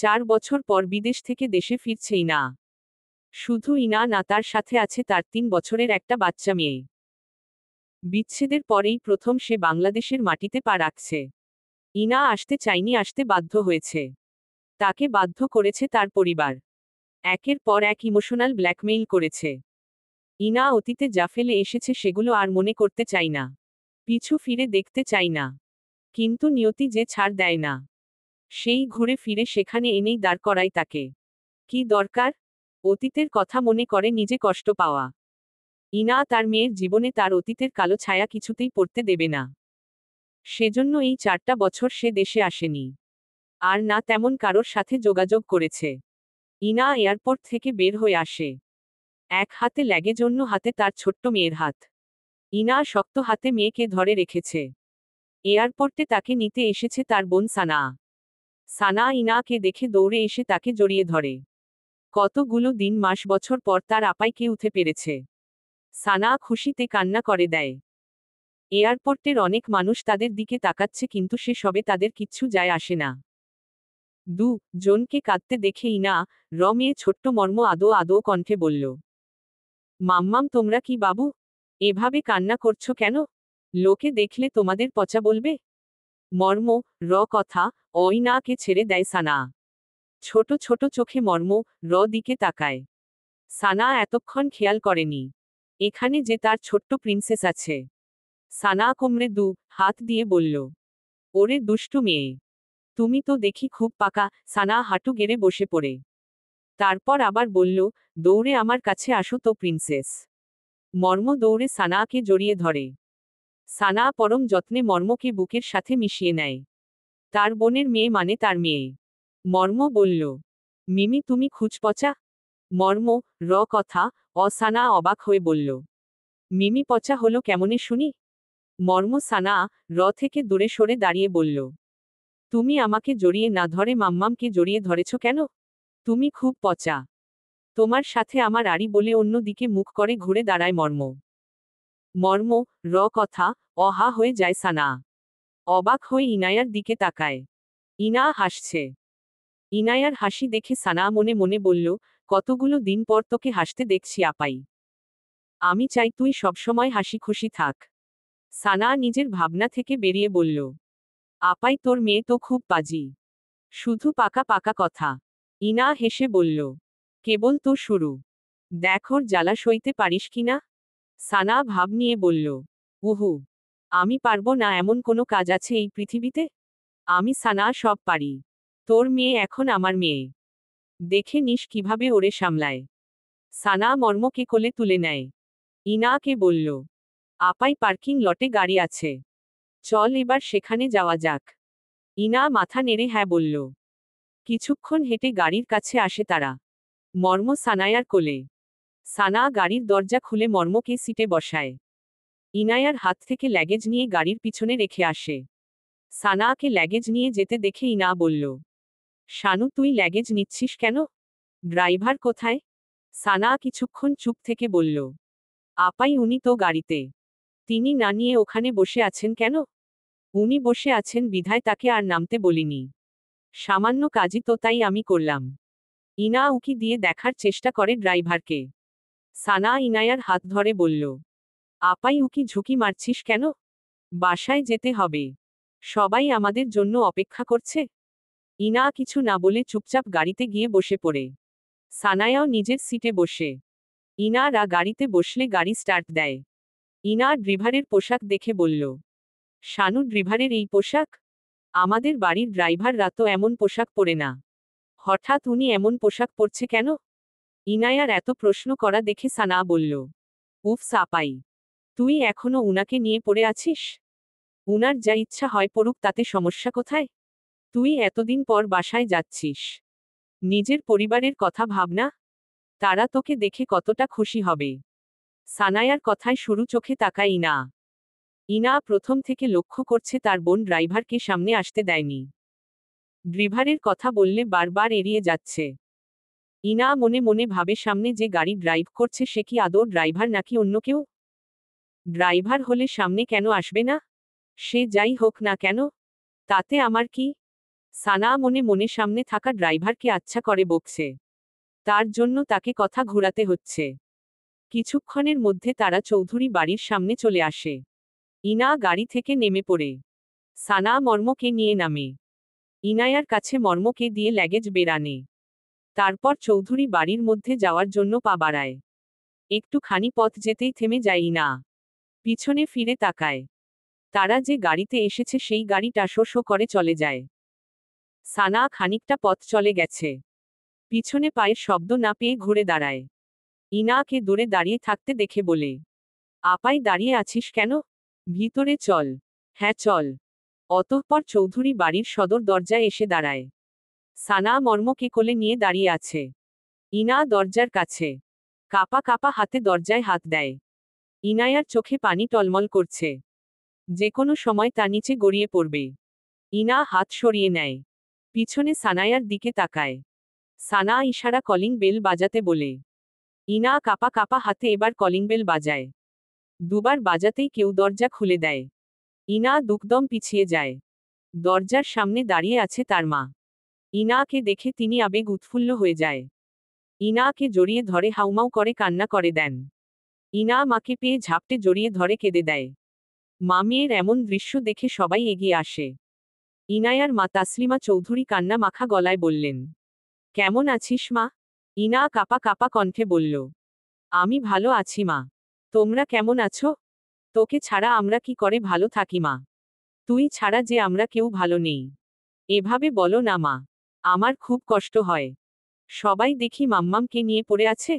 4 বছর পর বিদেশ থেকে দেশে ফিরছে ইনা। শুধু ইনা না, তার সাথে আছে তার 3 বছরের একটা বাচ্চা মেয়ে। বিচ্ছেদের পরেই প্রথম সে বাংলাদেশের মাটিতে পা রাখছে। ইনা আসতে চায়নি, আসতে বাধ্য হয়েছে। তাকে বাধ্য করেছে তার পরিবার। একের পর এক ইমোশনাল ব্ল্যাকমেইল করেছে। ইনা অতীতে যা ফেলে এসেছে সেগুলো আর মনে করতে চাই না। পিছু ফিরে দেখতে চাই না। কিন্তু নিয়তি যে ছাড় দেয় না, সেই ঘুরে ফিরে সেখানে এনেই দাঁড় করায় তাকে। কি দরকার অতীতের কথা মনে করে নিজে কষ্ট পাওয়া? ইনা তার মেয়ের জীবনে তার অতীতের কালো ছায়া কিছুতেই পড়তে দেবে না। সেজন্য এই 4টা বছর সে দেশে আসেনি, আর না তেমন কারোর সাথে যোগাযোগ করেছে। ইনা এয়ারপোর্ট থেকে বের হয়ে আসে। এক হাতে লাগেজ, অন্য হাতে তার ছোট্ট মেয়ের হাত। ইনা শক্ত হাতে মেয়েকে ধরে রেখেছে। এয়ারপোর্টে তাকে নিতে এসেছে তার বোন সানা। সানা ইনাকে দেখে দৌড়ে এসে তাকে জড়িয়ে ধরে। কতগুলো দিন, মাস, বছর পর তার আপাইকে উঠে পেরেছে। সানা খুশিতে কান্না করে দেয়। এয়ারপোর্টের অনেক মানুষ তাদের দিকে তাকাচ্ছে, কিন্তু সে সবে তাদের কিচ্ছু যায় আসে না। জনকে কাঁদতে দেখে ইনা মেয়ে ছোট্ট মর্ম আদো আদো কণ্ঠে বলল, মাম্মাম তোমরা কি বাবু, এভাবে কান্না করছো কেন? লোকে দেখলে তোমাদের পচা বলবে। মর্ম কথা ইনাকে ছেড়ে দেয় সানা। ছোট ছোট চোখে মর্ম দিকে তাকায়। সানা এতক্ষণ খেয়াল করেনি এখানে যে তার ছোট্ট প্রিন্সেস আছে। সানা কোমরে হাত দিয়ে বলল, ওরে দুষ্টু মেয়ে, তুমি তো দেখি খুব পাকা। সানা হাঁটু গেড়ে বসে পড়ে। তারপর আবার বলল, দৌড়ে আমার কাছে আসো তো প্রিন্সেস। মর্ম দৌড়ে সানাকে জড়িয়ে ধরে। সানা পরম যত্নে মর্মকে বুকের সাথে মিশিয়ে নেয়। তার বোনের মেয়ে মানে তার মেয়ে। মর্ম বলল, মিমি তুমি খুচপচা? মর্ম কথা সানা অবাক হয়ে বলল, মিমি পচা হলো কেমনে শুনি? মর্ম সানা থেকে দূরে সরে দাঁড়িয়ে বলল, তুমি আমাকে জড়িয়ে না ধরে মাম্মামকে জড়িয়ে ধরেছ কেন? তুমি খুব পচা। তোমার সাথে আমার আড়ি বলে অন্য দিকে মুখ করে ঘুরে দাঁড়ায় মর্ম। মর্ম কথা অহা হয়ে যায় সানা। অবাক হয়ে ইনায়ার দিকে তাকায়। ইনা হাসছে। ইনায়ার হাসি দেখে সানা মনে মনে বলল, কতগুলো দিন পর তোকে হাসতে দেখছি আপাই। আমি চাই তুই সবসময় হাসি খুশি থাক। সানা নিজের ভাবনা থেকে বেরিয়ে বলল, আপাই তোর মেয়ে তো খুব পাজি। শুধু পাকা পাকা কথা। ইনা হেসে বলল, কেবল তো শুরু, দেখ ওর জ্বালা সইতে পারিস কিনা। সানা ভাব নিয়ে বলল, উহু, আমি পারবো না এমন কোনো কাজ আছে এই পৃথিবীতে? আমি সানা সব পারি। তোর মেয়ে এখন আমার মেয়ে, দেখে নিস কিভাবে ওরে সামলায়। সানা মর্মকে কোলে তুলে নেয়। ইনাকে বলল, আপাই পার্কিং লটে গাড়ি আছে, চল এবার সেখানে যাওয়া যাক। ইনা মাথা নেড়ে হ্যাঁ বলল। কিছুক্ষণ হেঁটে গাড়ির কাছে আসে তারা। মর্ম সানায়ার কোলে। সানা গাড়ির দরজা খুলে মর্মকে সিটে বসায়। ইনায়ার হাত থেকে লাগেজ নিয়ে গাড়ির পিছনে রেখে আসে। সানাকে লাগেজ নিয়ে যেতে দেখে ইনা বলল, শানু তুই লাগেজ নিচ্ছিস কেন? ড্রাইভার কোথায়? সানা কিছুক্ষণ চুপ থেকে বলল, আপাই উনি তো গাড়িতে। তিনি না নিয়ে ওখানে বসে আছেন কেন? উনি বসে আছেন বিধায় তাকে আর নামতে বলিনি। সামান্য কাজই তো, তাই আমি করলাম। ইনা উকি দিয়ে দেখার চেষ্টা করে ড্রাইভারকে। সানা ইনায়ার হাত ধরে বলল, আপাই উকি ঝুঁকি মারছিস কেন? বাসায় যেতে হবে, সবাই আমাদের জন্য অপেক্ষা করছে। ইনা কিছু না বলে চুপচাপ গাড়িতে গিয়ে বসে পড়ে। সানায়াও নিজের সিটে বসে। ইনারা গাড়িতে বসলে গাড়ি স্টার্ট দেয়। ইনা ড্রাইভারের পোশাক দেখে বলল, শানু ড্রাইভারের এই পোশাক? আমাদের বাড়ির ড্রাইভাররা তো এমন পোশাক পরে না, হঠাৎ উনি এমন পোশাক পরছে কেন? ইনায়ার এত প্রশ্ন করা দেখে সানা বলল, উফ সাপাই, তুই এখনো উনাকে নিয়ে পড়ে আছিস? উনার যা ইচ্ছা হয় পড়ুক, তাতে সমস্যা কোথায়? তুই এতদিন পর বাসায় যাচ্ছিস, নিজের পরিবারের কথা ভাবনা, তারা তোকে দেখে কতটা খুশি হবে। সানায়ার কথায় সরু চোখে তাকায় ইনা। ইনা প্রথম থেকে লক্ষ্য করছে তার বোন ড্রাইভারকে সামনে আসতে দেয়নি। ড্রাইভারের কথা বললে বারবার এড়িয়ে যাচ্ছে। ইনা মনে মনে ভাবে, সামনে যে গাড়ি ড্রাইভ করছে সে কি আদৌ ড্রাইভার নাকি অন্য কেউ? ড্রাইভার হলে সামনে কেন আসবে না? সে যাই হোক না কেন, তাতে আমার কি? সানা মনে মনে সামনে থাকা ড্রাইভারকে আচ্ছা করে বকছে। তার জন্য তাকে কথা ঘোরাতে হচ্ছে। কিছুক্ষণের মধ্যে তারা চৌধুরী বাড়ির সামনে চলে আসে। ইনা গাড়ি থেকে নেমে পড়ে সানা মর্মকে নিয়ে নামে। ইনায়ার কাছে মর্মকে দিয়ে ল্যাগেজ বের আনে। তারপর চৌধুরী বাড়ির মধ্যে যাওয়ার জন্য পা বাড়ায়। একটুখানি পথ যেতেই থেমে যায় ইনা। পিছনে ফিরে তাকায়। তারা যে গাড়িতে এসেছে সেই গাড়িটা শো শো করে চলে যায়। সানা খানিকটা পথ চলে গেছে। পিছনে পায়ের শব্দ না পেয়ে ঘুরে দাঁড়ায়। ইনাকে দূরে দাঁড়িয়ে থাকতে দেখে বলে, আপাই দাঁড়িয়ে আছিস কেন? ভিতরে চল। হ্যাঁ চল। অতঃপর চৌধুরী বাড়ির সদর দরজায় এসে দাঁড়ায়। সানা মর্মকে কোলে নিয়ে দাঁড়িয়ে আছে। ইনা দরজার কাছে কাপা কাপা হাতে দরজায় হাত দেয়। ইনায়ার চোখে পানি টলমল করছে। যে কোনো সময় তা নিচে গড়িয়ে পড়বে। ইনা হাত সরিয়ে নেয়। পিছনে সানায়ার দিকে তাকায়। সানা ইশারা কলিং বেল বাজাতে বলে। ইনা কাপা কাপা হাতে এবার কলিং বেল বাজায়। দুবার বাজাতেই কেউ দরজা খুলে দেয়। ইনা দুকদম পিছিয়ে যায়। দরজার সামনে দাঁড়িয়ে আছে তার মা। ইনাকে দেখে তিনি আবেগ উৎফুল্ল হয়ে যায়। ইনাকে জড়িয়ে ধরে হাউমাউ করে কান্না করে দেন। ইনা মাকে পেয়ে ঝাপটে জড়িয়ে ধরে কেঁদে দেয়। মেয়ের এমন দৃশ্য দেখে সবাই এগিয়ে আসে। ইনায়ার মা তাসলিমা চৌধুরী কান্না মাখা গলায় বললেন, কেমন আছিস মা? ইনা কাপা কাপা কণ্ঠে বলল, আমি ভালো আছি মা। তোমরা কেমন আছো? তোকে ছাড়া আমরা কি করে ভালো থাকি মা? তুই ছাড়া যে আমরা কেউ ভালো নেই। এভাবে বলো না মা। আমার খুব কষ্ট হয়। সবাই দেখি মাম্মামকে নিয়ে পড়ে আছে।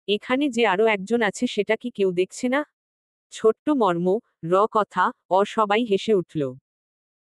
এখানে যে আরো একজন আছে সেটা কি কেউ দেখছে না? ছোট্ট মর্ম, কথা, সবাই হেসে উঠল।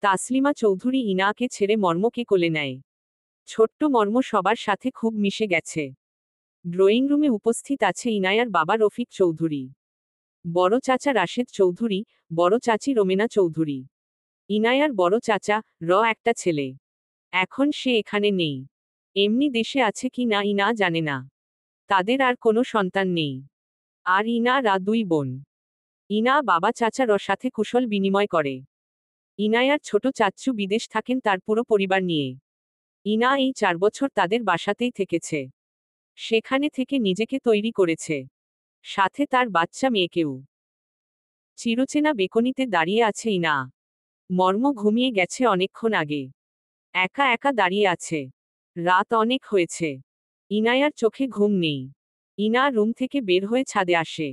তাসলিমা চৌধুরী ইনাকে ছেড়ে মর্মকে কোলে নেয়। ছোট্ট মর্ম সবার সাথে খুব মিশে গেছে। ড্রয়িং রুমে উপস্থিত আছে ইনায়ার বাবা রফিক চৌধুরী, বড় চাচা রাশেদ চৌধুরী, বড় চাচি রোমেনা চৌধুরী। ইনায়ার বড় চাচা একটা ছেলে। এখন সে এখানে নেই। এমনি দেশে আছে কি না ইনা জানে না। তাদের আর কোনো সন্তান নেই। আর ইনা দুই বোন। ইনা বাবা চাচার সাথে কুশল বিনিময় করে। ইনায়ার ছোট চাচ্চু বিদেশ থাকেন তার পুরো পরিবার নিয়ে। ইনা এই 4 বছর তাদের বাসাতেই থেকেছে। সেখানে থেকে নিজেকে তৈরি করেছে। সাথে তার বাচ্চা মেয়েকেও। চিরচেনা বেকনিতে দাঁড়িয়ে আছে ইনা। মর্ম ঘুমিয়ে গেছে অনেকক্ষণ আগে। একা একা দাঁড়িয়ে আছে। রাত অনেক হয়েছে। ইনায়ার চোখে ঘুম নেই। ইনা রুম থেকে বের হয়ে ছাদে আসে।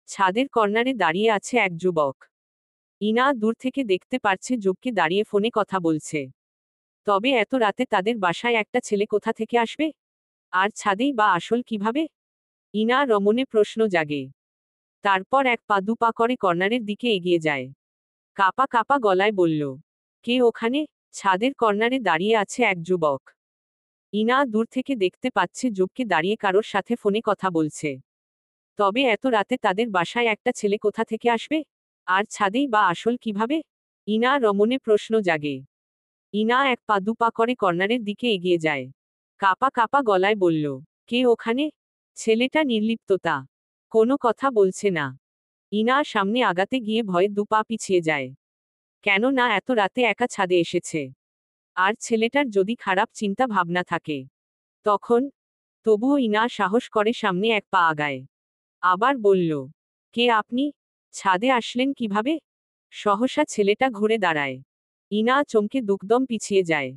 ছাদের কর্নারে দাঁড়িয়ে আছে এক যুবক। ইনা দূর থেকে দেখতে পারছে যুবককে দাঁড়িয়ে ফোনে কথা বলছে। তবে এত রাতে তাদের বাসায় একটা ছেলে কোথা থেকে আসবে? আর ছাদেই বা আসল কিভাবে? ইনা রমনে প্রশ্ন জাগে। তারপর এক পা দু পা করে কর্নারের দিকে এগিয়ে যায়। কাপা কাপা গলায় বলল, কে ওখানে? ছাদের কর্নারে দাঁড়িয়ে আছে এক যুবক। ইনা দূর থেকে দেখতে পাচ্ছে যুবককে দাঁড়িয়ে কারোর সাথে ফোনে কথা বলছে। তবে এত রাতে তাদের বাসায় একটা ছেলে কোথা থেকে আসবে? আর ছাদেই বা আসল কিভাবে? ইনা রমনে প্রশ্ন জাগে। ইনা এক পা দু পা করে কর্নারের দিকে এগিয়ে যায়। কাপা কাপা গলায় বলল, কে ওখানে? ছেলেটা নির্লিপ্ততা। কোনো কথা বলছে না। ইনা সামনে আগাতে গিয়ে ভয়ে দু পা পিছিয়ে যায়। কেন না এত রাতে একা ছাদে এসেছে। আর ছেলেটার যদি খারাপ চিন্তা ভাবনা থাকে তখন। তবুও ইনা সাহস করে সামনে এক পা আগায়। আবার বলল, কে আপনি? ছাদে আসলেন কিভাবে? সহসা ছেলেটা ঘুরে দাঁড়ায়। ইনা চমকে দুকদম পিছিয়ে যায়।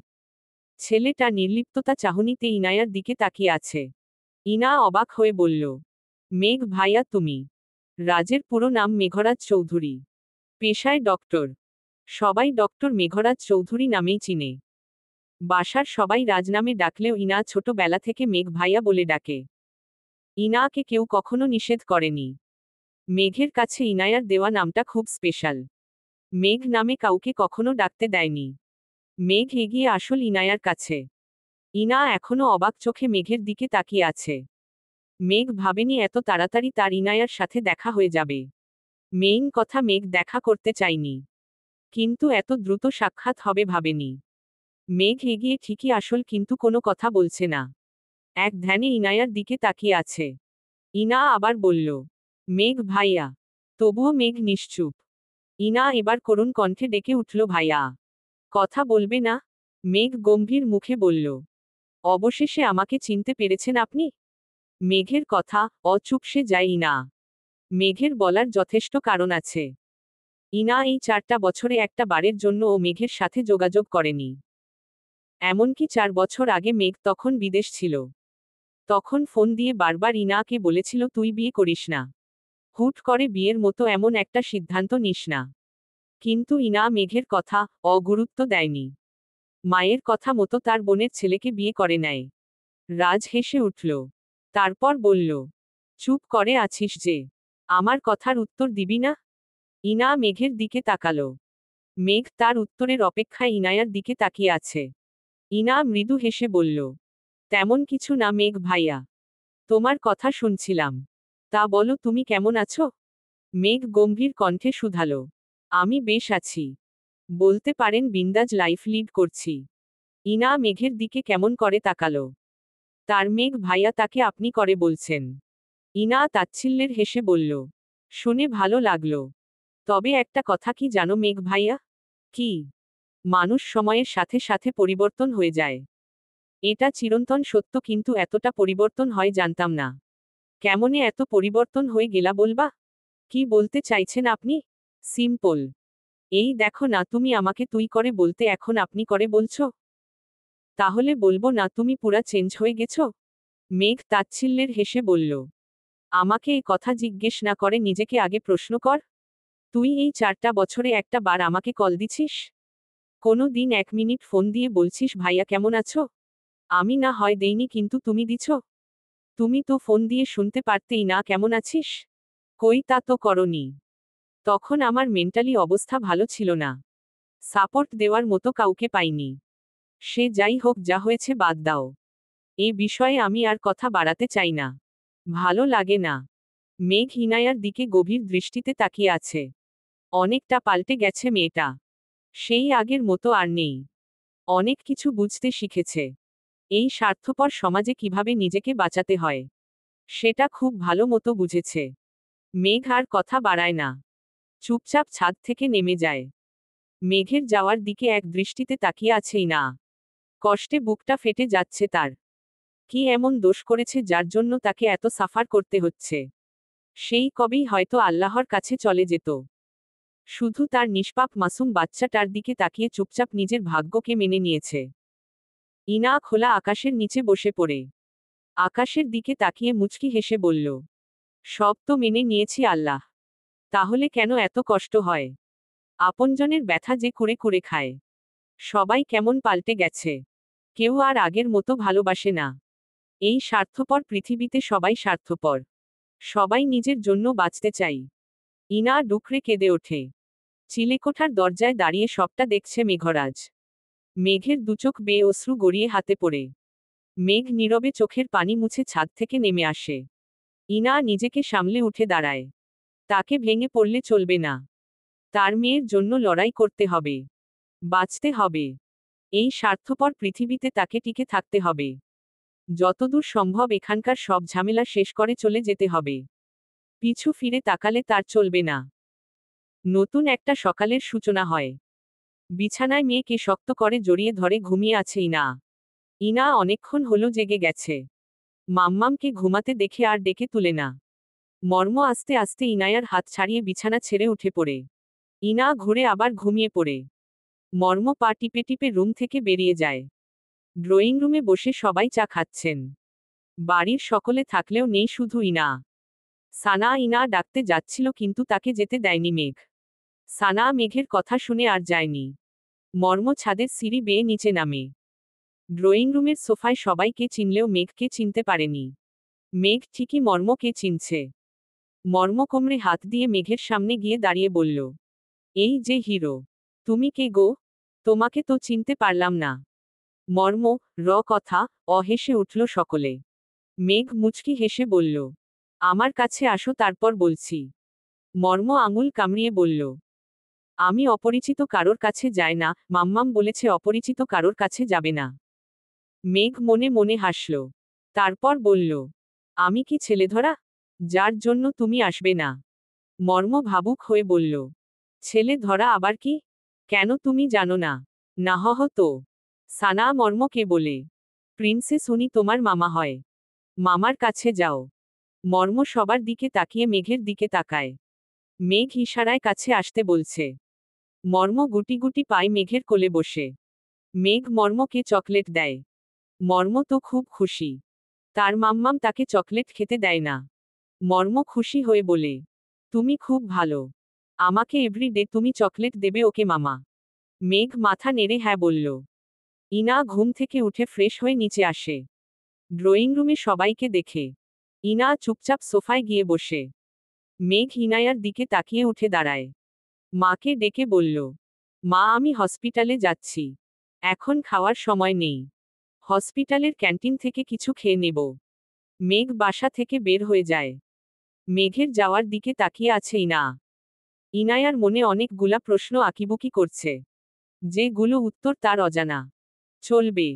ছেলেটা নির্লিপ্ততা চাহনিতে ইনায়ার দিকে তাকিয়ে আছে। ইনা অবাক হয়ে বলল, মেঘ ভাইয়া তুমি? রাজের পুরো নাম মেঘরাজ চৌধুরী। পেশায় ডক্টর। সবাই ডক্টর মেঘরাজ চৌধুরী নামেই চিনে। বাসার সবাই রাজ নামে ডাকলেও ইনা ছোটবেলা থেকে মেঘ ভাইয়া বলে ডাকে। ইনাকে কেউ কখনো নিষেধ করেনি। মেঘের কাছে ইনায়ার দেওয়া নামটা খুব স্পেশাল। মেঘ নামে কাউকে কখনো ডাকতে দেয়নি। মেঘ এগিয়ে আসল ইনায়ার কাছে। ইনা এখনো অবাক চোখে মেঘের দিকে তাকিয়ে আছে। মেঘ ভাবেনি এত তাড়াতাড়ি তার ইনায়ার সাথে দেখা হয়ে যাবে। মেইন কথা মেঘ দেখা করতে চায়নি। কিন্তু এত দ্রুত সাক্ষাৎ হবে ভাবেনি। মেঘ এগিয়ে ঠিকই আসল কিন্তু কোনো কথা বলছে না। এক ধ্যানে ইনায়ার দিকে তাকিয়ে আছে। ইনা আবার বলল, মেঘ ভাইয়া। তবুও মেঘ নিশ্চুপ। ইনা এবার করুণ কণ্ঠে ডেকে উঠল, ভাইয়া। কথা বলবে না? মেঘ গম্ভীর মুখে বলল, অবশেষে আমাকে চিনতে পেরেছেন আপনি? মেঘের কথা অচুপসে যায় ইনা। মেঘের বলার যথেষ্ট কারণ আছে। ইনা এই 4টা বছরে একটা বারের জন্য ও মেঘের সাথে যোগাযোগ করেনি। এমনকি 4 বছর আগে মেঘ তখন বিদেশ ছিল। তখন ফোন দিয়ে বারবার ইনাকে বলেছিল তুই বিয়ে করিস না। হুট করে বিয়ের মতো এমন একটা সিদ্ধান্ত নিস না। কিন্তু ইনা মেঘের কথা অগুরুত্ব দেয়নি। মায়ের কথা মতো তার বোনের ছেলেকে বিয়ে করে নেয়। রাজ হেসে উঠল। তারপর বলল, চুপ করে আছিস যে? আমার কথার উত্তর দিবি না? ইনা মেঘের দিকে তাকালো। মেঘ তার উত্তরের অপেক্ষায় ইনায়ার দিকে তাকিয়ে আছে। ইনা মৃদু হেসে বলল, তেমন কিছু না মেঘ ভাইয়া। তোমার কথা শুনছিলাম। তা বলো তুমি কেমন আছো? মেঘ গম্ভীর কণ্ঠে শুধালো, আমি বেশ আছি। বলতে পারেন বিন্দাজ লাইফ লিড করছি। ইনা মেঘের দিকে কেমন করে তাকালো। তার মেঘ ভাইয়া তাকে আপনি করে বলছেন। ইনা তাচ্ছিল্যের হেসে বলল, শুনে ভালো লাগলো। তবে একটা কথা কি জানো মেঘ ভাইয়া? কি? মানুষ সময়ের সাথে সাথে পরিবর্তন হয়ে যায়। এটা চিরন্তন সত্য, কিন্তু এতটা পরিবর্তন হয় জানতাম না। কেমনে এত পরিবর্তন হয়ে গেলা বলবা? কি বলতে চাইছেন আপনি? সিম্পল। এই দেখো না, তুমি আমাকে তুই করে বলতে এখন আপনি করে বলছো। তাহলে বলবো না তুমি পুরা চেঞ্জ হয়ে গেছো? মেঘ তাচ্ছিল্যের হেসে বলল, আমাকে এই কথা জিজ্ঞেস না করে নিজেকে আগে প্রশ্ন কর। তুই এই 4টা বছরে একটা বার আমাকে কল দিছিস? কোনো দিন 1 মিনিট ফোন দিয়ে বলছিস ভাইয়া কেমন আছো? আমি না হয় দেইনি, কিন্তু তুমি দিছ। তুমি তো ফোন দিয়ে শুনতে পারতেই না কেমন আছিস। কই তা তো করনি। তখন আমার মেন্টালি অবস্থা ভালো ছিল না। সাপোর্ট দেওয়ার মতো কাউকে পাইনি। সে যাই হোক, যা হয়েছে বাদ দাও। এ বিষয়ে আমি আর কথা বাড়াতে চাই না। ভালো লাগে না। মেঘ ইনায়ার দিকে গভীর দৃষ্টিতে তাকিয়ে আছে। অনেকটা পাল্টে গেছে মেয়েটা। সেই আগের মতো আর নেই। অনেক কিছু বুঝতে শিখেছে। এই স্বার্থপর সমাজে কিভাবে নিজেকে বাঁচাতে হয় সেটা খুব ভালো মতো বুঝেছে। মেঘ আর কথা বাড়ায় না। চুপচাপ ছাদ থেকে নেমে যায়। মেঘের যাওয়ার দিকে এক দৃষ্টিতে তাকিয়ে আছেই না। কষ্টে বুকটা ফেটে যাচ্ছে তার। কি এমন দোষ করেছে যার জন্য তাকে এত সাফার করতে হচ্ছে? সেই কবেই হয়তো আল্লাহর কাছে চলে যেত। শুধু তার নিষ্পাপ মাসুম বাচ্চাটার দিকে তাকিয়ে চুপচাপ নিজের ভাগ্যকে মেনে নিয়েছে। ইনা খোলা আকাশের নিচে বসে পড়ে আকাশের দিকে তাকিয়ে মুচকি হেসে বলল, সব তো মেনে নিয়েছি আল্লাহ। তাহলে কেন এত কষ্ট হয়? আপনজনের ব্যথা যে কুরে কুরে খায়। সবাই কেমন পাল্টে গেছে। কেউ আর আগের মতো ভালোবাসে না। এই স্বার্থপর পৃথিবীতে সবাই স্বার্থপর। সবাই নিজের জন্য বাঁচতে চাই। ইনা ডুকরে কেঁদে ওঠে। চিলেকোঠার দরজায় দাঁড়িয়ে সবটা দেখছে মেঘরাজ। মেঘের দুচোখ বেয়ে অশ্রু গড়িয়ে হাতে পড়ে। মেঘ নীরবে চোখের পানি মুছে ছাদ থেকে নেমে আসে। ইনা নিজেকে সামলে উঠে দাঁড়ায়। তাকে ভেঙে পড়লে চলবে না। তার মেয়ের জন্য লড়াই করতে হবে। বাঁচতে হবে। এই স্বার্থপর পৃথিবীতে তাকে টিকে থাকতে হবে। যতদূর সম্ভব এখানকার সব ঝামেলা শেষ করে চলে যেতে হবে। পিছু ফিরে তাকালে তার চলবে না। নতুন একটা সকালের সূচনা হয়। বিছানায় মেয়েকে শক্ত করে জড়িয়ে ধরে ঘুমিয়ে আছে ইনা। ইনা অনেকক্ষণ হলো জেগে গেছে। মাম্মামকে ঘুমাতে দেখে আর ডেকে তুলে না। মর্ম আস্তে আস্তে ইনায়ার হাত ছাড়িয়ে বিছানা ছেড়ে উঠে পড়ে। ইনা ঘুরে আবার ঘুমিয়ে পড়ে। মর্ম পা টিপে টিপে রুম থেকে বেরিয়ে যায়। ড্রয়িং রুমে বসে সবাই চা খাচ্ছেন। বাড়ির সকলে থাকলেও নেই শুধু ইনা। সানা ইনা ডাকতে যাচ্ছিল, কিন্তু তাকে যেতে দেয়নি মেঘ। সানা মেঘের কথা শুনে আর যায়নি। মর্ম ছাদের সিঁড়ি বেয়ে নিচে নামে। ড্রয়িং রুমের সোফায় সবাইকে চিনলেও মেঘকে চিনতে পারেনি। মেঘ ঠিকই মর্মকে চিনছে। মর্ম কোমরে হাত দিয়ে মেঘের সামনে গিয়ে দাঁড়িয়ে বলল, এই যে হিরো। তুমি কে গো? তোমাকে তো চিনতে পারলাম না। মর্ম কথা হেসে উঠল সকলে। মেঘ মুচকি হেসে বলল, আমার কাছে আসো তারপর বলছি। মর্ম আঙুল কামড়িয়ে বলল, আমি অপরিচিত কারোর কাছে যাই না, মাম্মাম বলেছে অপরিচিত কারোর কাছে যাবে না। মেঘ মনে মনে হাসল। তারপর বলল, আমি কি ছেলেধরা, যার জন্য তুমি আসবে না? মর্ম ভাবুক হয়ে বলল, ছেলে ধরা আবার কি? কেন তুমি জানো না? না তো। সানা মর্মকে বলে, প্রিন্সেস উনি তোমার মামা হয়। মামার কাছে যাও। মর্ম সবার দিকে তাকিয়ে মেঘের দিকে তাকায়। মেঘ ইশারায় কাছে আসতে বলছে। মর্ম গুটি গুটি পায় মেঘের কোলে বসে। মেঘ মর্মকে চকলেট দেয়। মর্ম তো খুব খুশি। তার মাম্মাম তাকে চকলেট খেতে দেয় না। মর্ম খুশি হয়ে বলে, তুমি খুব ভালো। আমাকে এভরিডে তুমি চকলেট দেবে ওকে মামা। মেঘ মাথা নেড়ে হ্যাঁ বলল। ইনা ঘুম থেকে উঠে ফ্রেশ হয়ে নিচে আসে। ড্রয়িং রুমে সবাইকে দেখে ইনা চুপচাপ সোফায় গিয়ে বসে। মেঘ ইনায়ার দিকে তাকিয়ে উঠে দাঁড়ায়। মাকে ডেকে বলল, মা আমি হসপিটালে যাচ্ছি। এখন খাওয়ার সময় নেই। হসপিটালের ক্যান্টিন থেকে কিছু খেয়ে নেব। মেঘ বাসা থেকে বের হয়ে যায়। মেঘের যাওয়ার দিকে তাকিয়ে আছে ইনা। ইনায়ার মনে অনেকগুলা প্রশ্ন আঁকিবুকি করছে, যেগুলো উত্তর তার অজানা। চলবে।